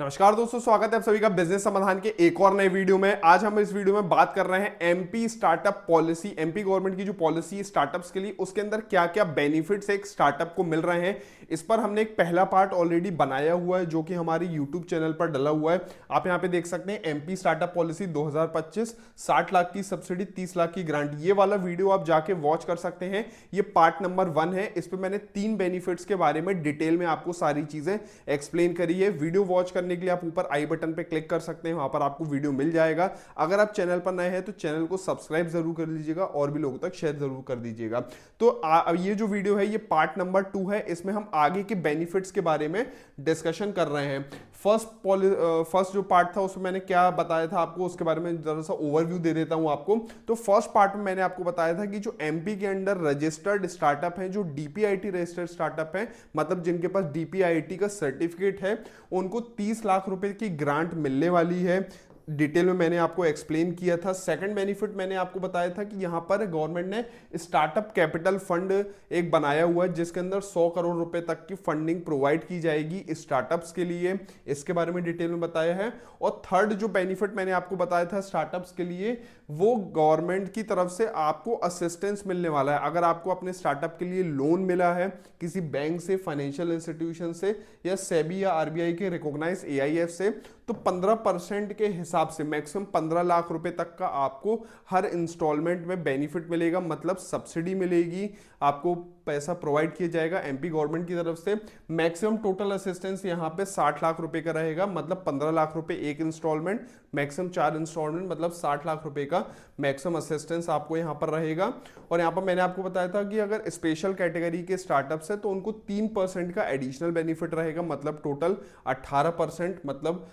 नमस्कार दोस्तों, स्वागत है आप सभी का बिजनेस समाधान के एक और नए वीडियो में। आज हम इस वीडियो में बात कर रहे हैं MP startup policy. MP government की जो पॉलिसी है स्टार्टअप्स के लिए, उसके अंदर क्या क्या बेनिफिट्स एक स्टार्टअप को मिल रहे हैं, इस पर हमने एक पहला पार्ट ऑलरेडी बनाया हुआ है जो कि हमारे यूट्यूब चैनल पर डला हुआ है। आप यहाँ पे देख सकते हैं एमपी स्टार्टअप पॉलिसी 2025, 60 लाख की सब्सिडी, 30 लाख की ग्रांट। ये वाला वीडियो आप जाके वॉच कर सकते हैं। ये पार्ट नंबर 1 है। इस पर मैंने 3 बेनिफिट्स के बारे में डिटेल में आपको सारी चीजें एक्सप्लेन करी है। वीडियो वॉच करने के लिए आप ऊपर आई बटन पे क्लिक कर सकते हैं, वहां पर आपको वीडियो मिल जाएगा। अगर आप चैनल पर नए हैं तो चैनल को सब्सक्राइब जरूर कर लीजिएगा और भी लोगों तक शेयर जरूर कर दीजिएगा। तो ये जो वीडियो है ये पार्ट नंबर 2 है। इसमें हम आगे के बेनिफिट्स के बारे में डिस्कशन कर रहे हैं। फर्स्ट जो पार्ट था उसमें मैंने क्या बताया था आपको, उसके बारे में जरा सा ओवरव्यू दे देता हूं आपको। तो फर्स्ट पार्ट में मैंने आपको बताया था कि जो एमपी के अंडर रजिस्टर्ड स्टार्टअप है, जो डीपीआईटी रजिस्टर्ड स्टार्टअप है, मतलब जिनके पास डीपीआईटी का सर्टिफिकेट है, उनको 30 लाख रुपए की ग्रांट मिलने वाली है। डिटेल में मैंने आपको एक्सप्लेन किया था। सेकंड बेनिफिट मैंने आपको बताया था कि यहां पर गवर्नमेंट ने स्टार्टअप कैपिटल फंड एक बनाया हुआ है जिसके अंदर 100 करोड़ रुपए तक की फंडिंग प्रोवाइड की जाएगी स्टार्टअप्स के लिए। इसके बारे में डिटेल में बताया है। और थर्ड जो बेनिफिट मैंने आपको बताया था स्टार्टअप्स के लिए, वो गवर्नमेंट की तरफ से आपको असिस्टेंस मिलने वाला है। अगर आपको अपने स्टार्टअप के लिए लोन मिला है किसी बैंक से, फाइनेंशियल इंस्टीट्यूशन से, या सेबी या आरबीआई के रिकॉग्नाइज एआईएफ से, तो 15% के हिसाब से मैक्सिमम 15 लाख रुपए तक का आपको हर इंस्टॉलमेंट में बेनिफिट मिलेगा, मतलब सब्सिडी मिलेगी, आपको पैसा प्रोवाइड किया जाएगा एमपी गवर्नमेंट की तरफ से। मैक्सिमम टोटल असिस्टेंस यहां पे 60 लाख रुपए का रहेगा, मतलब 15 लाख रुपए एक इंस्टॉलमेंट, मैक्सिमम 4 इंस्टॉलमेंट, मतलब 60 लाख रुपए का मैक्सिमम असिस्टेंस आपको यहां पर रहेगा। और यहां पर मैंने आपको बताया था कि अगर स्पेशल कैटेगरी के स्टार्टअप्स है तो उनको 3% का एडिशनल बेनिफिट रहेगा, मतलब टोटल 18%, मतलब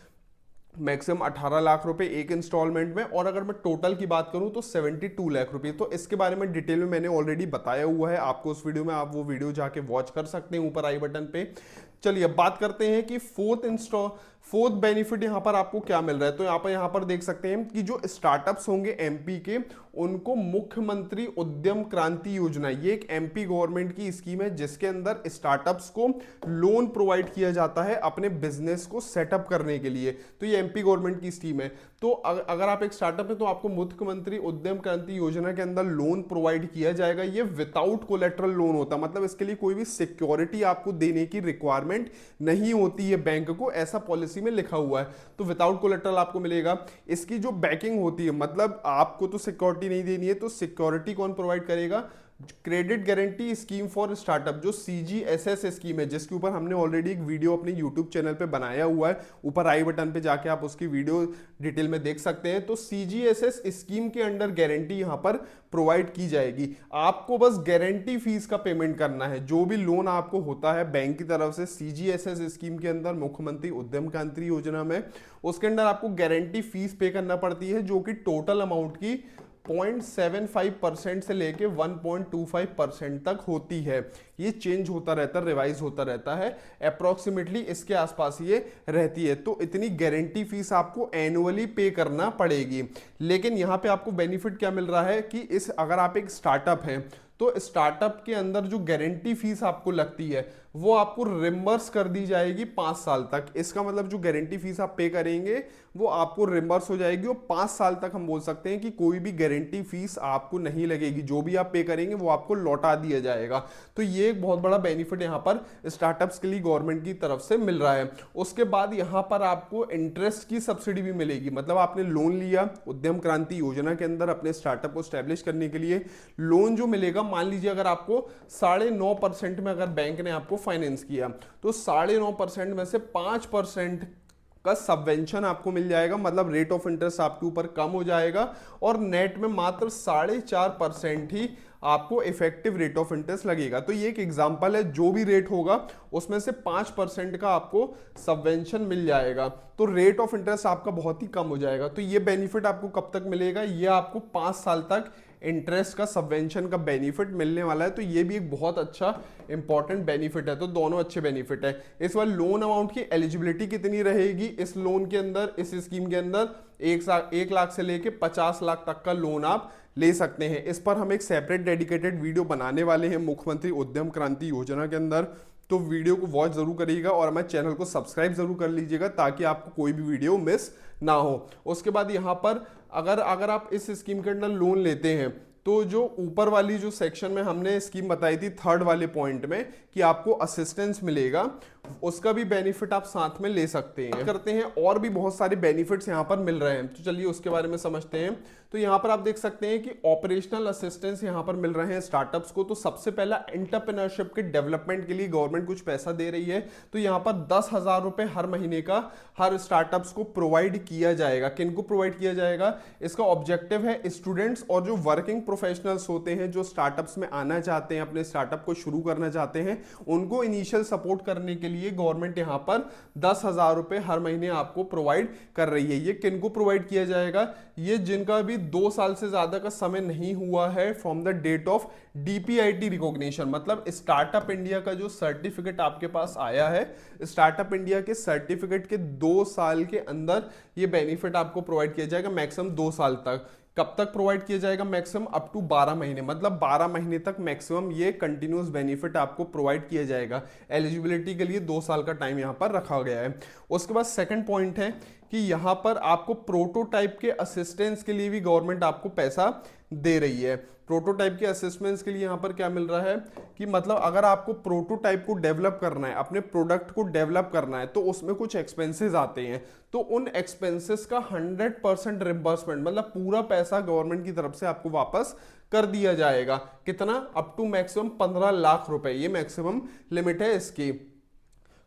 मैक्सिमम 18 लाख रुपए एक इंस्टॉलमेंट में। और अगर मैं टोटल की बात करूं तो 72 लाख रुपए। तो इसके बारे में डिटेल में मैंने ऑलरेडी बताया हुआ है आपको उस वीडियो में, आप वो वीडियो जाके वॉच कर सकते हैं ऊपर आई बटन पे। चलिए अब बात करते हैं कि फोर्थ बेनिफिट यहां पर आपको क्या मिल रहा है। तो यहां पर देख सकते हैं कि जो स्टार्टअप्स होंगे एमपी के, उनको मुख्यमंत्री उद्यम क्रांति योजना, ये एक एमपी गवर्नमेंट की स्कीम है जिसके अंदर स्टार्टअप्स को लोन प्रोवाइड किया जाता है अपने बिजनेस को सेटअप करने के लिए। तो ये एमपी गवर्नमेंट की स्कीम है। तो अगर आप एक स्टार्टअप है तो आपको मुख्यमंत्री उद्यम क्रांति योजना के अंदर लोन प्रोवाइड किया जाएगा। ये विदाउट कोलेटरल लोन होता है, मतलब इसके लिए कोई भी सिक्योरिटी आपको देने की रिक्वायरमेंट नहीं होती है बैंक को, ऐसा पॉलिसी में लिखा हुआ है। तो विदाउट कोलेटरल आपको मिलेगा। इसकी जो बैकिंग होती है, मतलब आपको तो सिक्योरिटी नहीं देनी है, तो सिक्योरिटी कौन प्रोवाइड करेगा? Credit guarantee scheme for startup, जो सीजीएसएस स्कीम है, जिसके ऊपर हमने ऑलरेडी एक वीडियो अपने यूट्यूब चैनल पे बनाया हुआ है। ऊपर आई बटन पे जाके आप उसकी वीडियो डिटेल में देख सकते हैं। तो सीजीएसएस स्कीम के अंडर गारंटी यहां पर प्रोवाइड की जाएगी। आपको बस गारंटी फीस का पेमेंट करना है। जो भी लोन आपको होता है बैंक की तरफ से सीजीएसएस स्कीम के अंदर, मुख्यमंत्री उद्यम क्रांति योजना में, उसके अंदर आपको गारंटी फीस पे करना पड़ती है, जो कि टोटल अमाउंट की 0.75% से लेके 1.25% तक होती है। ये चेंज होता रहता है, रिवाइज होता रहता है, अप्रोक्सीमेटली इसके आसपास ये रहती है। तो इतनी गारंटी फीस आपको एनुअली पे करना पड़ेगी। लेकिन यहाँ पे आपको बेनिफिट क्या मिल रहा है कि अगर आप एक स्टार्टअप हैं तो स्टार्टअप के अंदर जो गारंटी फीस आपको लगती है वो आपको रिम्बर्स कर दी जाएगी 5 साल तक। इसका मतलब जो गारंटी फीस आप पे करेंगे वो आपको रिम्बर्स हो जाएगी, और 5 साल तक हम बोल सकते हैं कि कोई भी गारंटी फीस आपको नहीं लगेगी। जो भी आप पे करेंगे वो आपको लौटा दिया जाएगा। तो ये एक बहुत बड़ा बेनिफिट यहाँ पर स्टार्टअप्स के लिए गवर्नमेंट की तरफ से मिल रहा है। उसके बाद यहाँ पर आपको इंटरेस्ट की सब्सिडी भी मिलेगी, मतलब आपने लोन लिया उद्यम क्रांति योजना के अंदर अपने स्टार्टअप को स्टैब्लिश करने के लिए, लोन जो मिलेगा, मान लीजिए अगर आपको 9.5% में अगर बैंक ने आपको फाइनेंस किया, तो 9.5% में से 5% का सबवेंशन आपको मिल जाएगा, मतलब रेट ऑफ इंटरेस्ट आपके ऊपर कम हो जाएगा, और नेट में मात्र 4.5% ही आपको इफेक्टिव रेट ऑफ इंटरेस्ट लगेगा। तो ये एक एग्जांपल है, जो भी रेट होगा उसमें से 5% का आपको सबवेंशन मिल जाएगा, तो रेट ऑफ इंटरेस्ट आपका बहुत ही कम हो जाएगा। तो ये बेनिफिट आपको कब तक मिलेगा? ये आपको 5 साल तक इंटरेस्ट का सबवेंशन का बेनिफिट मिलने वाला है। तो ये भी एक बहुत अच्छा इंपॉर्टेंट बेनिफिट है। तो दोनों अच्छे बेनिफिट है। इस बार लोन अमाउंट की एलिजिबिलिटी कितनी रहेगी इस लोन के अंदर, इस स्कीम के अंदर? 1 लाख से लेके 50 लाख तक का लोन आप ले सकते हैं। इस पर हम एक सेपरेट डेडिकेटेड वीडियो बनाने वाले हैं मुख्यमंत्री उद्यम क्रांति योजना के अंदर। तो वीडियो को वॉच जरूर करिएगा और हमारे चैनल को सब्सक्राइब जरूर कर लीजिएगा ताकि आपको कोई भी वीडियो मिस ना हो। उसके बाद यहाँ पर अगर अगर आप इस स्कीम के अंदर लोन लेते हैं तो जो ऊपर वाली जो सेक्शन में हमने स्कीम बताई थी थर्ड वाले पॉइंट में कि आपको असिस्टेंस मिलेगा, उसका भी बेनिफिट आप साथ में ले सकते हैं करते हैं। और भी बहुत सारे बेनिफिट्स यहाँ पर मिल रहे हैं, तो चलिए उसके बारे में समझते हैं। तो यहाँ पर आप देख सकते हैं कि ऑपरेशनल असिस्टेंस यहाँ पर मिल रहे हैं स्टार्टअप्स को। तो सबसे पहला एंटरप्रेन्योरशिप के डेवलपमेंट के लिए गवर्नमेंट कुछ पैसा दे रही है, तो यहाँ पर 10,000 रुपए हर महीने का हर स्टार्टअप्स को प्रोवाइड किया जाएगा। किनको प्रोवाइड किया जाएगा? इसका ऑब्जेक्टिव है स्टूडेंट्स और जो वर्किंग प्रोफेशनल्स होते हैं जो स्टार्टअप्स में आना चाहते हैं, अपने स्टार्टअप को शुरू करना चाहते हैं, उनको इनिशियल सपोर्ट करने के लिए गवर्नमेंट यहां पर 10,000 रुपए हर महीने आपको प्रोवाइड कर रही है। ये किनको प्रोवाइड किया जाएगा? ये जिनका भी 2 साल से ज्यादा का समय नहीं हुआ है from the date of DPIT recognition, मतलब स्टार्टअप इंडिया का जो सर्टिफिकेट आपके पास आया है, स्टार्टअप इंडिया के सर्टिफिकेट के 2 साल के अंदर ये बेनिफिट आपको प्रोवाइड किया जाएगा, मैक्सिमम 2 साल तक। कब तक प्रोवाइड किया जाएगा? मैक्सिमम अप टू 12 महीने, मतलब 12 महीने तक मैक्सिमम ये कंटिन्यूस बेनिफिट आपको प्रोवाइड किया जाएगा। एलिजिबिलिटी के लिए 2 साल का टाइम यहाँ पर रखा गया है। उसके बाद सेकंड पॉइंट है कि यहाँ पर आपको प्रोटोटाइप के असिस्टेंस के लिए भी गवर्नमेंट आपको पैसा दे रही है। प्रोटोटाइप के असिस्टेंस के लिए यहाँ पर क्या मिल रहा है कि मतलब अगर आपको प्रोटोटाइप को डेवलप करना है, अपने प्रोडक्ट को डेवलप करना है, तो उसमें कुछ एक्सपेंसेस आते हैं, तो उन एक्सपेंसेस का 100% रिम्बर्समेंट, मतलब पूरा पैसा गवर्नमेंट की तरफ से आपको वापस कर दिया जाएगा। कितना? अप टू मैक्सिमम 15 लाख रुपए, ये मैक्सिमम लिमिट है इसकी।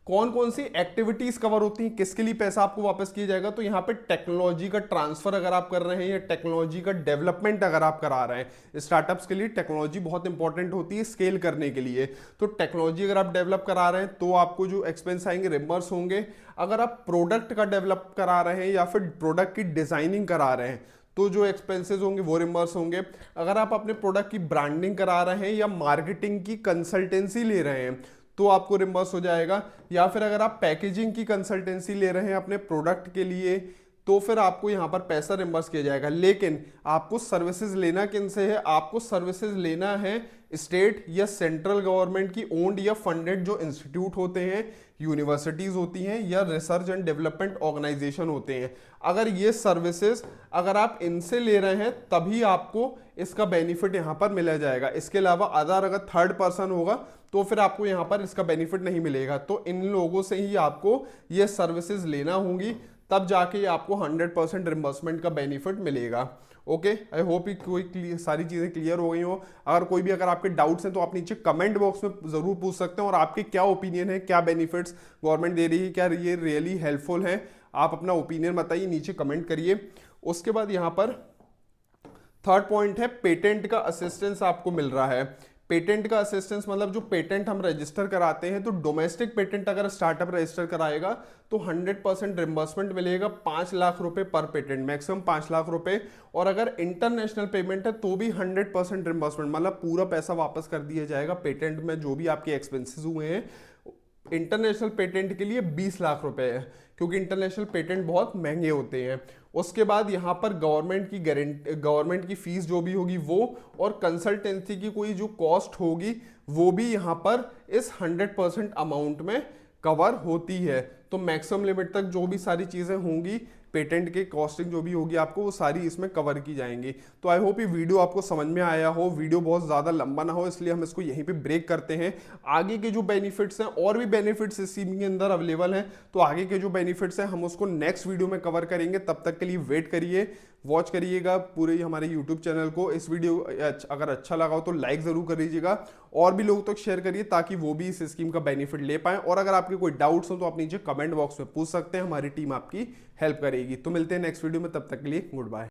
कौन कौन सी एक्टिविटीज कवर होती हैं, किसके लिए पैसा आपको वापस किया जाएगा? तो यहाँ पे टेक्नोलॉजी का ट्रांसफर अगर आप कर रहे हैं या टेक्नोलॉजी का डेवलपमेंट अगर आप करा रहे हैं, स्टार्टअप्स के लिए टेक्नोलॉजी बहुत इंपॉर्टेंट होती है स्केल करने के लिए, तो टेक्नोलॉजी अगर आप डेवलप करा रहे हैं तो आपको जो एक्सपेंस आएंगे रिम्बर्स होंगे। अगर आप प्रोडक्ट का डेवलप करा रहे हैं या फिर प्रोडक्ट की डिजाइनिंग करा रहे हैं तो जो एक्सपेंसेस होंगे वो रिम्बर्स होंगे। अगर आप अपने प्रोडक्ट की ब्रांडिंग करा रहे हैं या मार्केटिंग की कंसल्टेंसी ले रहे हैं तो आपको रिम्बर्स हो जाएगा। या फिर अगर आप पैकेजिंग की कंसल्टेंसी ले रहे हैं अपने प्रोडक्ट के लिए तो फिर आपको यहां पर पैसा रिम्बर्स किया जाएगा। लेकिन आपको सर्विसेज लेना किन से है? आपको सर्विसेज लेना है स्टेट या सेंट्रल गवर्नमेंट की ओन्ड या फंडेड जो इंस्टीट्यूट होते हैं, यूनिवर्सिटीज होती हैं या रिसर्च एंड डेवलपमेंट ऑर्गेनाइजेशन होते हैं। अगर ये सर्विसेज अगर आप इनसे ले रहे हैं तभी आपको इसका बेनिफिट यहां पर मिला जाएगा। इसके अलावा अगर थर्ड पर्सन होगा तो फिर आपको यहां पर इसका बेनिफिट नहीं मिलेगा। तो इन लोगों से ही आपको ये सर्विसेज लेना होंगी, तब जाके आपको 100% रिम्बर्समेंट का बेनिफिट मिलेगा। ओके, आई होप कोई सारी चीजें क्लियर हो गई हो। अगर आपके डाउट्स हैं तो आप नीचे कमेंट बॉक्स में जरूर पूछ सकते हैं, और आपके क्या ओपिनियन है, क्या बेनिफिट्स गवर्नमेंट दे रही है, क्या ये रियली हेल्पफुल है, आप अपना ओपिनियन बताइए, नीचे कमेंट करिए। उसके बाद यहाँ पर थर्ड पॉइंट है पेटेंट का असिस्टेंस आपको मिल रहा है। पेटेंट का असिस्टेंस मतलब जो पेटेंट हम रजिस्टर कराते हैं, तो डोमेस्टिक पेटेंट अगर स्टार्टअप रजिस्टर कराएगा तो 100% रिम्बर्समेंट मिलेगा, 5 लाख रुपए पर पेटेंट, मैक्सिमम 5 लाख रुपए। और अगर इंटरनेशनल पेमेंट है तो भी 100% रिम्बर्समेंट, मतलब पूरा पैसा वापस कर दिया जाएगा पेटेंट में जो भी आपके एक्सपेंसेस हुए हैं। इंटरनेशनल पेटेंट के लिए 20 लाख रुपए है, क्योंकि इंटरनेशनल पेटेंट बहुत महंगे होते हैं। उसके बाद यहाँ पर गवर्नमेंट की फीस जो भी होगी वो, और कंसल्टेंसी की कोई जो कॉस्ट होगी वो भी यहाँ पर इस 100% अमाउंट में कवर होती है। तो मैक्सिमम लिमिट तक जो भी सारी चीजें होंगी, पेटेंट के कॉस्टिंग जो भी होगी आपको, वो सारी इसमें कवर की जाएंगी। तो आई होप ये वीडियो आपको समझ में आया हो, वीडियो बहुत ज़्यादा लंबा ना हो, इसलिए हम इसको यहीं पे ब्रेक करते हैं। आगे के जो बेनिफिट्स हैं, और भी बेनिफिट्स इस स्कीम के अंदर अवेलेबल हैं, तो आगे के जो बेनिफिट्स हैं हम उसको नेक्स्ट वीडियो में कवर करेंगे। तब तक के लिए वेट करिए, वॉच करिएगा पूरे हमारे यूट्यूब चैनल को। इस वीडियो अगर अच्छा लगा हो तो लाइक ज़रूर कर दीजिएगा, और भी लोगों तक शेयर करिए ताकि वो भी इस स्कीम का बेनिफिट ले पाएं। और अगर आपके कोई डाउट्स हो तो आप नीचे कमेंट बॉक्स में पूछ सकते हैं, हमारी टीम आपकी हेल्प करेगी। तो मिलते हैं नेक्स्ट वीडियो में, तब तक के लिए गुड बाय।